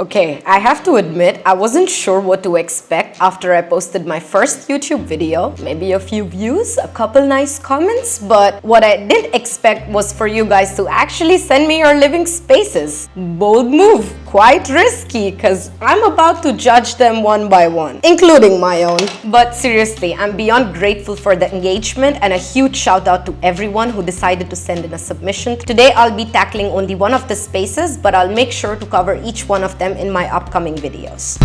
Okay, I have to admit, I wasn't sure what to expect after I posted my first YouTube video. Maybe a few views, a couple nice comments, but what I didn't expect was for you guys to actually send me your living spaces. Bold move, quite risky, because I'm about to judge them one by one, including my own. But seriously, I'm beyond grateful for the engagement, and a huge shout out to everyone who decided to send in a submission. Today, I'll be tackling only one of the spaces, but I'll make sure to cover each one of them in my upcoming videos.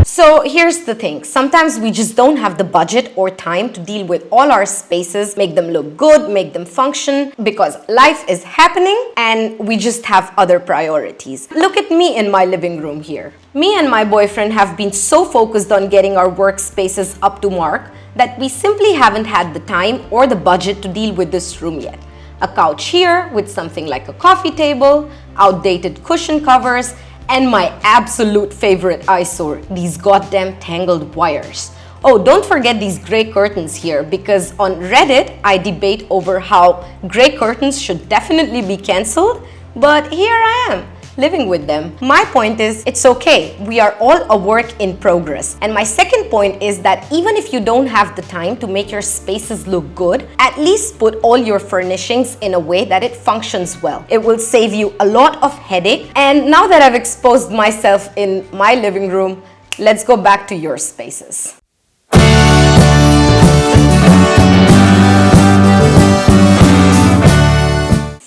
So here's the thing, sometimes we just don't have the budget or time to deal with all our spaces, make them look good, make them function, because life is happening and we just have other priorities. Look at me in my living room here. Me and my boyfriend have been so focused on getting our workspaces up to mark that we simply haven't had the time or the budget to deal with this room yet. A couch here with something like a coffee table, outdated cushion covers, and my absolute favorite eyesore, these goddamn tangled wires. Oh, don't forget these gray curtains here, because on Reddit, I debate over how gray curtains should definitely be cancelled, but here I am, living with them. My point is, it's okay. We are all a work in progress. And my second point is that even if you don't have the time to make your spaces look good, at least put all your furnishings in a way that it functions well. It will save you a lot of headache. And now that I've exposed myself in my living room, let's go back to your spaces.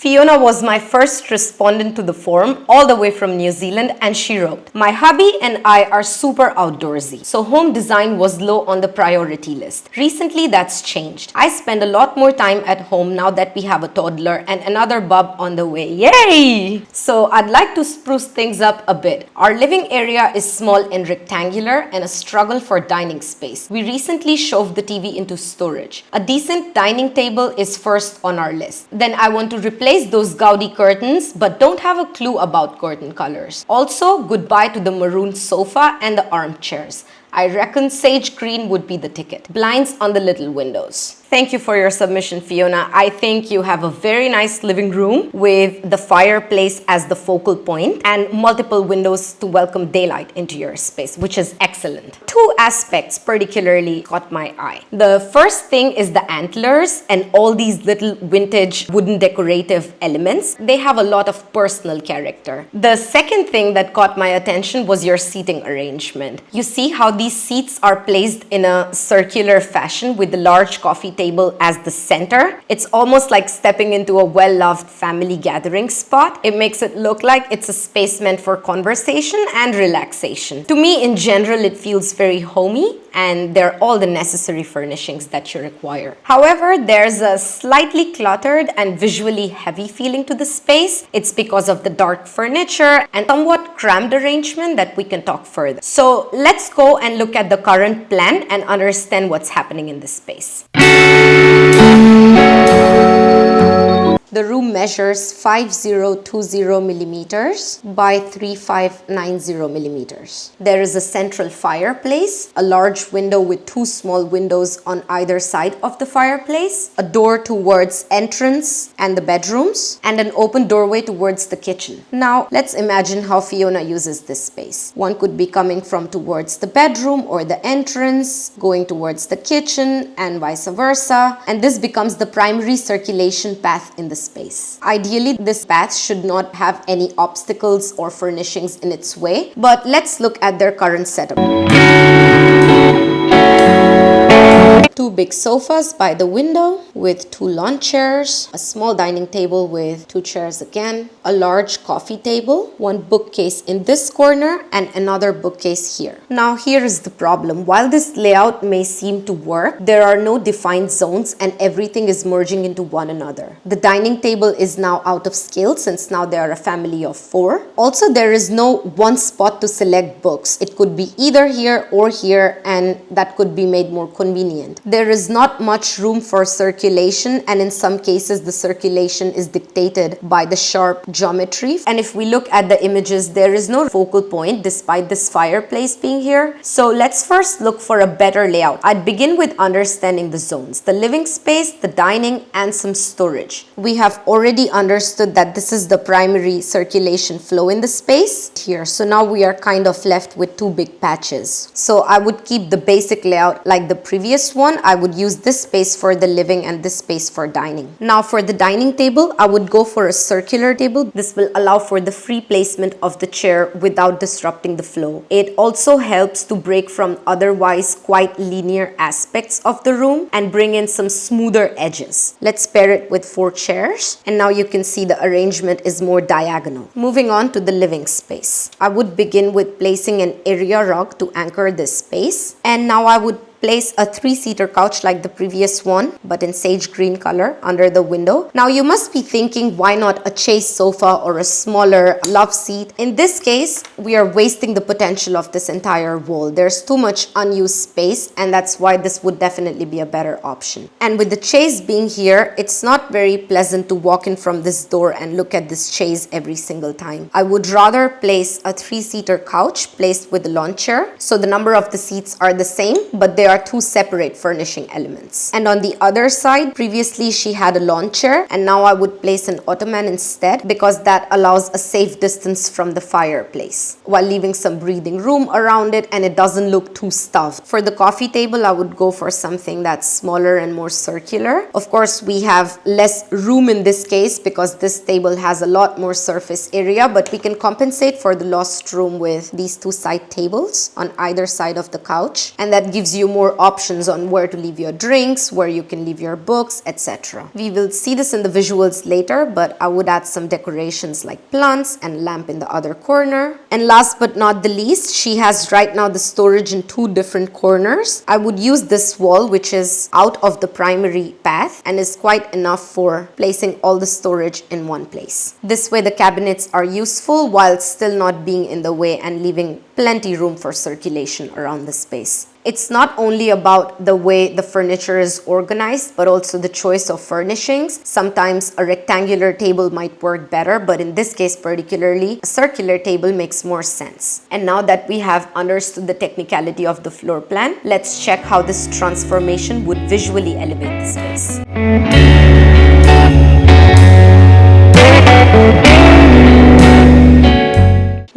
Fiona was my first respondent to the forum, all the way from New Zealand, and she wrote, "My hubby and I are super outdoorsy, so home design was low on the priority list. Recently, that's changed. I spend a lot more time at home now that we have a toddler and another bub on the way. Yay! So I'd like to spruce things up a bit. Our living area is small and rectangular and a struggle for dining space. We recently shoved the TV into storage. A decent dining table is first on our list. Then I want to replace those gaudy curtains, but don't have a clue about curtain colors. Also, goodbye to the maroon sofa and the armchairs. I reckon sage green would be the ticket. Blinds on the little windows." Thank you for your submission, Fiona. I think you have a very nice living room with the fireplace as the focal point and multiple windows to welcome daylight into your space, which is excellent. Two aspects particularly caught my eye. The first thing is the antlers and all these little vintage wooden decorative elements. They have a lot of personal character. The second thing that caught my attention was your seating arrangement. You see how these seats are placed in a circular fashion with the large coffee table as the center. It's almost like stepping into a well-loved family gathering spot. It makes it look like it's a space meant for conversation and relaxation. To me, in general, it feels very homey and they're all the necessary furnishings that you require. However, there's a slightly cluttered and visually heavy feeling to the space. It's because of the dark furniture and somewhat cramped arrangement that we can talk further. So let's go and look at the current plan and understand what's happening in this space. The room measures 5020 millimeters by 3590 millimeters. There is a central fireplace, a large window with two small windows on either side of the fireplace, a door towards entrance and the bedrooms, and an open doorway towards the kitchen. Now, let's imagine how Fiona uses this space. One could be coming from towards the bedroom or the entrance, going towards the kitchen, and vice versa, and this becomes the primary circulation path in the space. Ideally, this path should not have any obstacles or furnishings in its way, but let's look at their current setup. Two big sofas by the window with two lawn chairs, a small dining table with two chairs again, a large coffee table, one bookcase in this corner and another bookcase here. Now here is the problem. While this layout may seem to work, there are no defined zones and everything is merging into one another. The dining table is now out of scale since now they are a family of 4. Also, there is no one spot to select books. It could be either here or here, and that could be made more convenient. There is not much room for circulation circulation, and in some cases the circulation is dictated by the sharp geometry. And if we look at the images, there is no focal point despite this fireplace being here. So let's first look for a better layout. I'd begin with understanding the zones, the living space, the dining, and some storage. We have already understood that this is the primary circulation flow in the space here. So now we are kind of left with two big patches. So I would keep the basic layout like the previous one. I would use this space for the living and this space for dining. Now for the dining table, I would go for a circular table. This will allow for the free placement of the chair without disrupting the flow. It also helps to break from otherwise quite linear aspects of the room and bring in some smoother edges. Let's pair it with 4 chairs, and now you can see the arrangement is more diagonal. Moving on to the living space. I would begin with placing an area rug to anchor this space, and now I would place a 3-seater couch like the previous one, but in sage green color under the window. Now you must be thinking, why not a chaise sofa or a smaller love seat? In this case, we are wasting the potential of this entire wall. There's too much unused space, and that's why this would definitely be a better option. And with the chaise being here, it's not very pleasant to walk in from this door and look at this chaise every single time. I would rather place a 3-seater couch placed with a lawn chair. So the number of the seats are the same, but they are 2 separate furnishing elements. And on the other side, previously she had a lawn chair, and now I would place an ottoman instead, because that allows a safe distance from the fireplace while leaving some breathing room around it, and it doesn't look too stuffed. For the coffee table, I would go for something that's smaller and more circular. Of course, we have less room in this case because this table has a lot more surface area, but we can compensate for the lost room with these 2 side tables on either side of the couch, and that gives you more options on where to leave your drinks, where you can leave your books, etc. We will see this in the visuals later, but I would add some decorations like plants and lamp in the other corner. And last but not the least, she has right now the storage in 2 different corners. I would use this wall, which is out of the primary path and is quite enough for placing all the storage in one place. This way the cabinets are useful while still not being in the way and leaving plenty room for circulation around the space. It's not only about the way the furniture is organized, but also the choice of furnishings. Sometimes a rectangular table might work better, but in this case particularly, a circular table makes more sense. And now that we have understood the technicality of the floor plan, let's check how this transformation would visually elevate the space.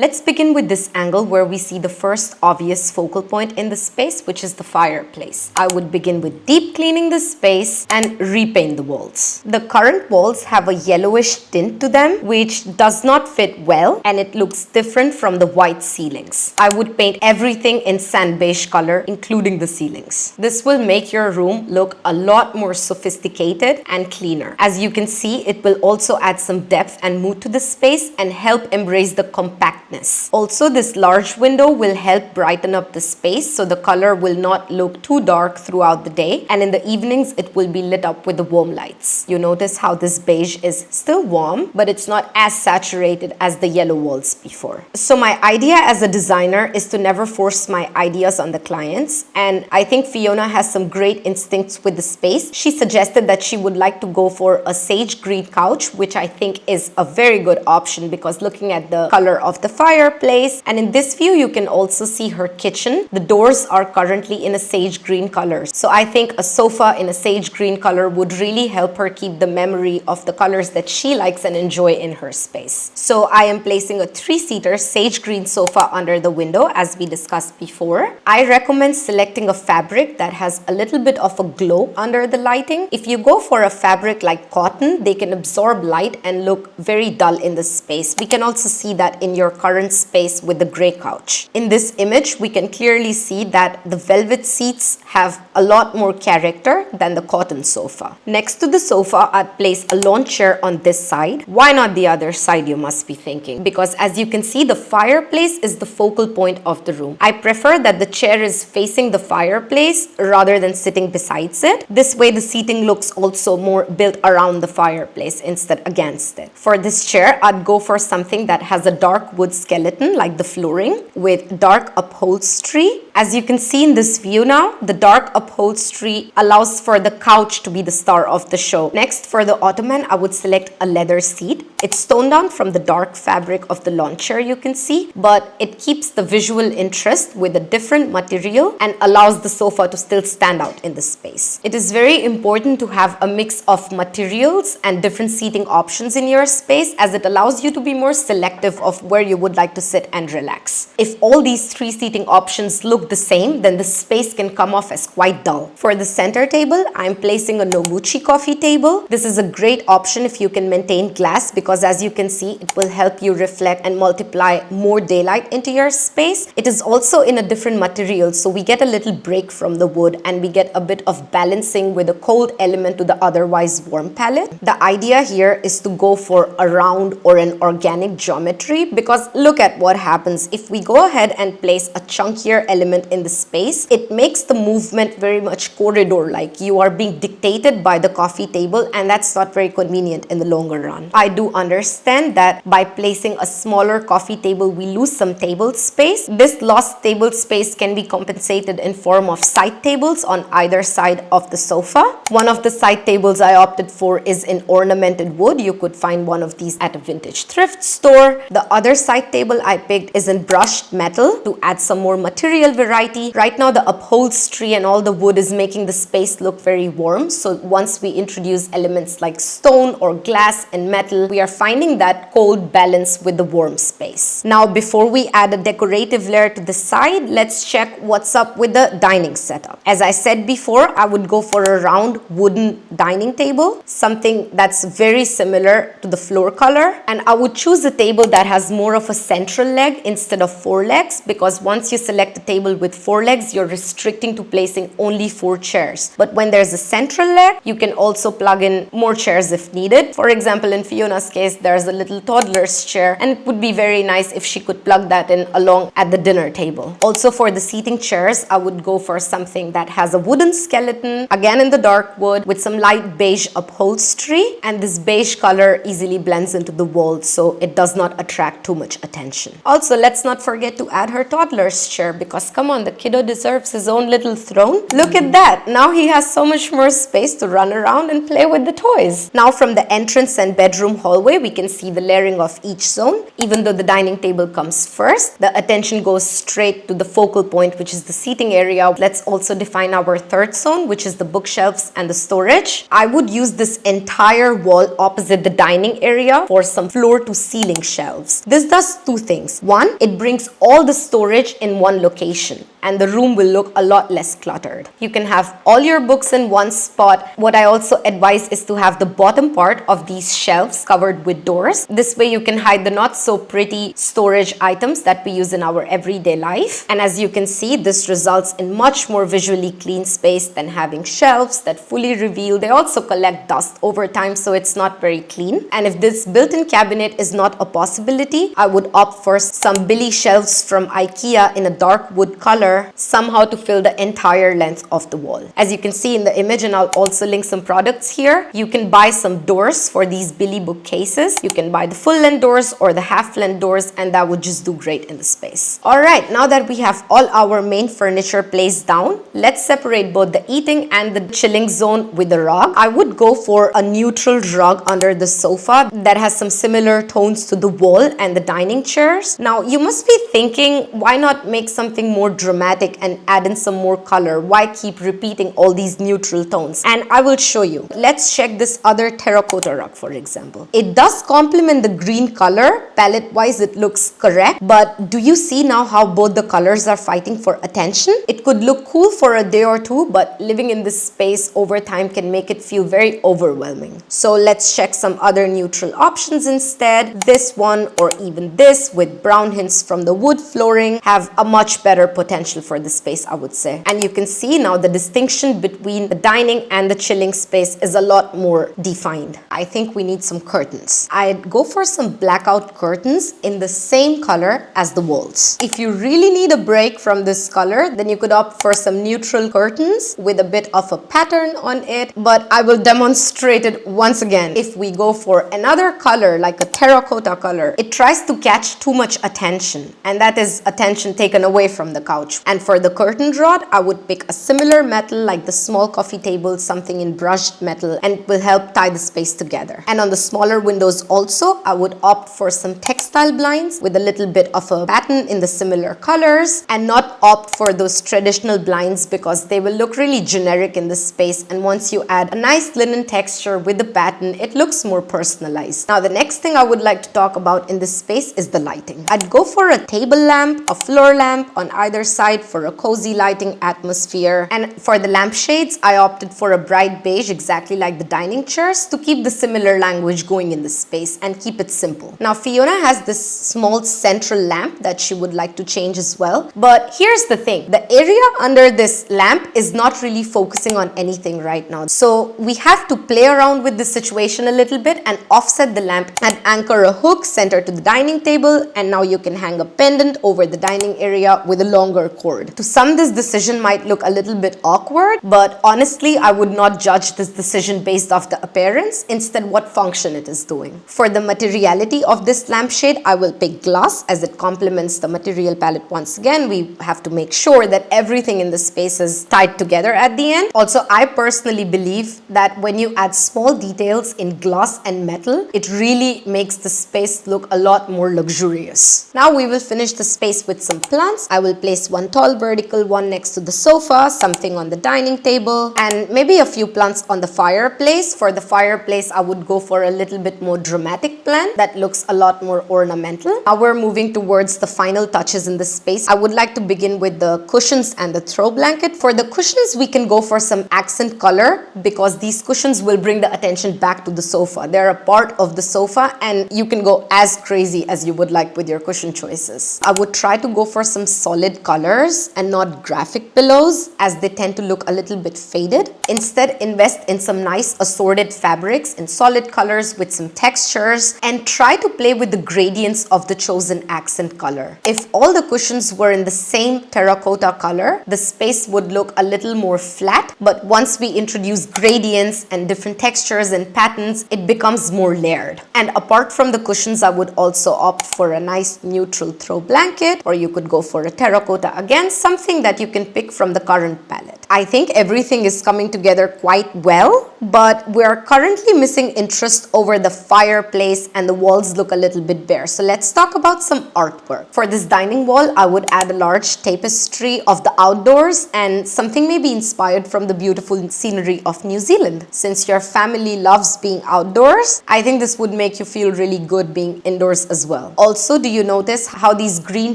Let's begin with this angle where we see the first obvious focal point in the space, which is the fireplace. I would begin with deep cleaning the space and repaint the walls. The current walls have a yellowish tint to them, which does not fit well, and it looks different from the white ceilings. I would paint everything in sand beige color, including the ceilings. This will make your room look a lot more sophisticated and cleaner. As you can see, it will also add some depth and mood to the space and help embrace the compactness. Also, this large window will help brighten up the space, so the color will not look too dark throughout the day, and in the evenings it will be lit up with the warm lights. You notice how this beige is still warm, but it's not as saturated as the yellow walls before. So my idea as a designer is to never force my ideas on the clients, and I think Fiona has some great instincts with the space. She suggested that she would like to go for a sage green couch, which I think is a very good option because looking at the color of the fireplace, and in this view you can also see her kitchen. The doors are currently in a sage green color, so I think a sofa in a sage green color would really help her keep the memory of the colors that she likes and enjoy in her space. So I am placing a 3-seater sage green sofa under the window as we discussed before. I recommend selecting a fabric that has a little bit of a glow under the lighting. If you go for a fabric like cotton, they can absorb light and look very dull in the space. We can also see that in your current space with the gray couch. In this image, we can clearly see that the velvet seats have a lot more character than the cotton sofa. Next to the sofa, I'd place a lawn chair on this side. Why not the other side, you must be thinking? Because as you can see, the fireplace is the focal point of the room. I prefer that the chair is facing the fireplace rather than sitting besides it. This way the seating looks also more built around the fireplace instead against it. For this chair, I'd go for something that has a dark wood skeleton skeleton like the flooring with dark upholstery. As you can see in this view now, the dark upholstery allows for the couch to be the star of the show. Next, for the ottoman, I would select a leather seat. It's toned down from the dark fabric of the lawn chair, you can see, but it keeps the visual interest with a different material and allows the sofa to still stand out in the space. It is very important to have a mix of materials and different seating options in your space, as it allows you to be more selective of where you would like to sit and relax. If all these three seating options look the same, then the space can come off as quite dull. For the center table, I'm placing a Noguchi coffee table. This is a great option if you can maintain glass, because as you can see, it will help you reflect and multiply more daylight into your space. It is also in a different material, so we get a little break from the wood and we get a bit of balancing with a cold element to the otherwise warm palette. The idea here is to go for a round or an organic geometry, because look at what happens if we go ahead and place a chunkier element in the space. It makes the movement very much corridor-like. You are being dictated by the coffee table, and that's not very convenient in the longer run. I do understand that by placing a smaller coffee table, we lose some table space. This lost table space can be compensated in form of side tables on either side of the sofa. One of the side tables I opted for is in ornamented wood. You could find one of these at a vintage thrift store. The other side table I picked is in brushed metal to add some more material variety. Right now the upholstery and all the wood is making the space look very warm, so once we introduce elements like stone or glass and metal, we are finding that cold balance with the warm space. Now before we add a decorative layer to the side, let's check what's up with the dining setup. As I said before, I would go for a round wooden dining table, something that's very similar to the floor color, and I would choose a table that has more of a central leg instead of four legs, because once you select a table with four legs, you're restricting to placing only 4 chairs. But when there's a central leg, you can also plug in more chairs if needed. For example, in Fiona's case, there's a little toddler's chair, and it would be very nice if she could plug that in along at the dinner table. Also for the seating chairs, I would go for something that has a wooden skeleton, again in the dark wood, with some light beige upholstery, and this beige color easily blends into the wall, so it does not attract too much attention. Also, let's not forget to add her toddler's chair, because come on, the kiddo deserves his own little throne. Look at that. Now he has so much more space to run around and play with the toys. Now from the entrance and bedroom hallway, we can see the layering of each zone. Even though the dining table comes first, the attention goes straight to the focal point, which is the seating area. Let's also define our third zone, which is the bookshelves and the storage. I would use this entire wall opposite the dining area for some floor to ceiling shelves. This does 2 things. One, it brings all the storage in one location, and the room will look a lot less cluttered. You can have all your books in one spot. What I also advise is to have the bottom part of these shelves covered with doors. This way you can hide the not so pretty storage items that we use in our everyday life. And as you can see, this results in much more visually clean space than having shelves that fully reveal. They also collect dust over time, so it's not very clean. And if this built-in cabinet is not a possibility, I would opt for some Billy shelves from IKEA in a dark wood color, somehow to fill the entire length of the wall. As you can see in the image, and I'll also link some products here, you can buy some doors for these Billy bookcases. You can buy the full-length doors or the half-length doors, and that would just do great in the space. Alright, now that we have all our main furniture placed down, let's separate both the eating and the chilling zone with the rug. I would go for a neutral rug under the sofa that has some similar tones to the wall and the dining chairs. Now, you must be thinking, why not make something more dramatic and add in some more color? Why keep repeating all these neutral tones? And I will show you. Let's check this other terracotta rug, for example. It does complement the green color. Palette-wise, it looks correct. But do you see now how both the colors are fighting for attention? It could look cool for a day or two, but living in this space over time can make it feel very overwhelming. So let's check some other neutral options instead. This one or even this with brown hints from the wood flooring have a much better potential essential for the space, I would say. And you can see now the distinction between the dining and the chilling space is a lot more defined. I think we need some curtains. I'd go for some blackout curtains in the same color as the walls. If you really need a break from this color, then you could opt for some neutral curtains with a bit of a pattern on it, but I will demonstrate it once again. If we go for another color like a terracotta color, it tries to catch too much attention, and that is attention taken away from the couch. And for the curtain rod, I would pick a similar metal like the small coffee table, something in brushed metal, and it will help tie the space together. And on the smaller windows also, I would opt for some textile blinds with a little bit of a pattern in the similar colors, and not opt for those traditional blinds because they will look really generic in this space, and once you add a nice linen texture with the pattern, it looks more personalized. Now the next thing I would like to talk about in this space is the lighting. I'd go for a table lamp, a floor lamp on either side for a cozy lighting atmosphere, and for the lampshades I opted for a bright beige exactly like the dining chairs to keep the similar language going in this space and keep it simple. Now Fiona has this small central lamp that she would like to change as well, but here's the thing, the area under this lamp is not really focusing on anything right now, so we have to play around with the situation a little bit and offset the lamp and anchor a hook center to the dining table, and now you can hang a pendant over the dining area with a longer cord. To some, this decision might look a little bit awkward, but honestly I would not judge this decision based off the appearance, instead what function it is doing. For the materiality of this lampshade, I will pick glass as it complements the material palette. Once again, we have to make sure that everything in the space is tied together at the end. Also, I personally believe that when you add small details in glass and metal, it really makes the space look a lot more luxurious. Now we will finish the space with some plants. I will place one tall vertical one next to the sofa, something on the dining table, and maybe a few plants on the fireplace. For the fireplace, I would go for a little bit more dramatic plant that looks a lot more ornamental. Now we're moving towards the final touches in the space. I would like to begin with the cushions and the throw blanket. For the cushions, we can go for some accent color because these cushions will bring the attention back to the sofa. They're a part of the sofa and you can go as crazy as you would like with your cushion choices. I would try to go for some solid colors and not graphic pillows as they tend to look a little bit faded. Instead, invest in some nice assorted fabrics in solid colors with some textures and try to play with the gradients of the chosen accent color. If all the cushions were in the same terracotta color, the space would look a little more flat, but once we introduce gradients and different textures and patterns, it becomes more layered. And apart from the cushions, I would also opt for a nice neutral throw blanket, or you could go for a terracotta again, something that you can pick from the current palette. I think everything is coming together quite well, but we're currently missing interest over the fireplace and the walls look a little bit bare. So let's talk about some artwork. For this dining wall, I would add a large tapestry of the outdoors and something maybe inspired from the beautiful scenery of New Zealand. Since your family loves being outdoors, I think this would make you feel really good being indoors as well. Also, do you notice how these green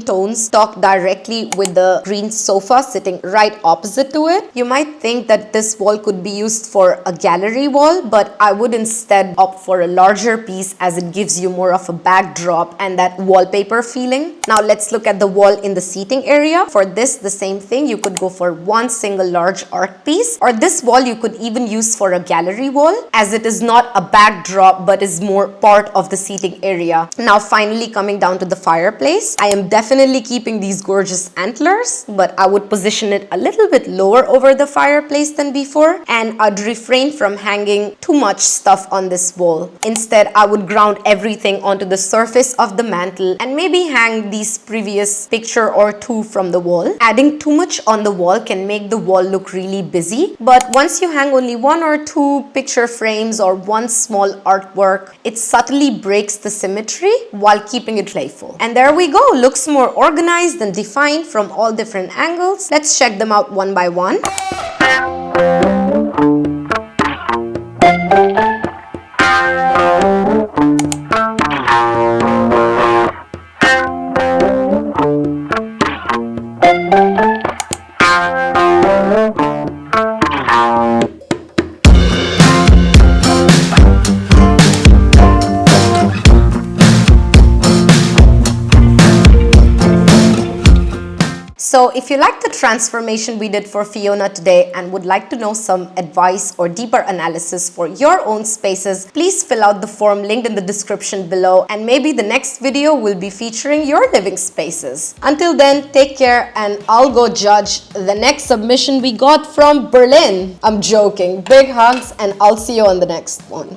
tones talk directly with the green sofa sitting right opposite to it? You might think that this wall could be used for a gallery wall, but I would instead opt for a larger piece as it gives you more of a backdrop and that wallpaper feeling. Now let's look at the wall in the seating area. For this, the same thing, you could go for one single large art piece, or this wall you could even use for a gallery wall as it is not a backdrop but is more part of the seating area. Now finally coming down to the fireplace, I am definitely keeping these gorgeous antlers, but I would position it a little bit lower over the fireplace than before, and I'd refrain from hanging too much stuff on this wall. Instead, I would ground everything onto the surface of the mantle and maybe hang these previous picture or two from the wall. Adding too much on the wall can make the wall look really busy, but once you hang only one or two picture frames or one small artwork, it subtly breaks the symmetry while keeping it playful. And there we go, looks more organized and defined from all different angles. Let's check them out one by one. So if you like the transformation we did for Fiona today and would like to know some advice or deeper analysis for your own spaces, please fill out the form linked in the description below, and maybe the next video will be featuring your living spaces. Until then, take care, and I'll go judge the next submission we got from Berlin. I'm joking. Big hugs, and I'll see you on the next one.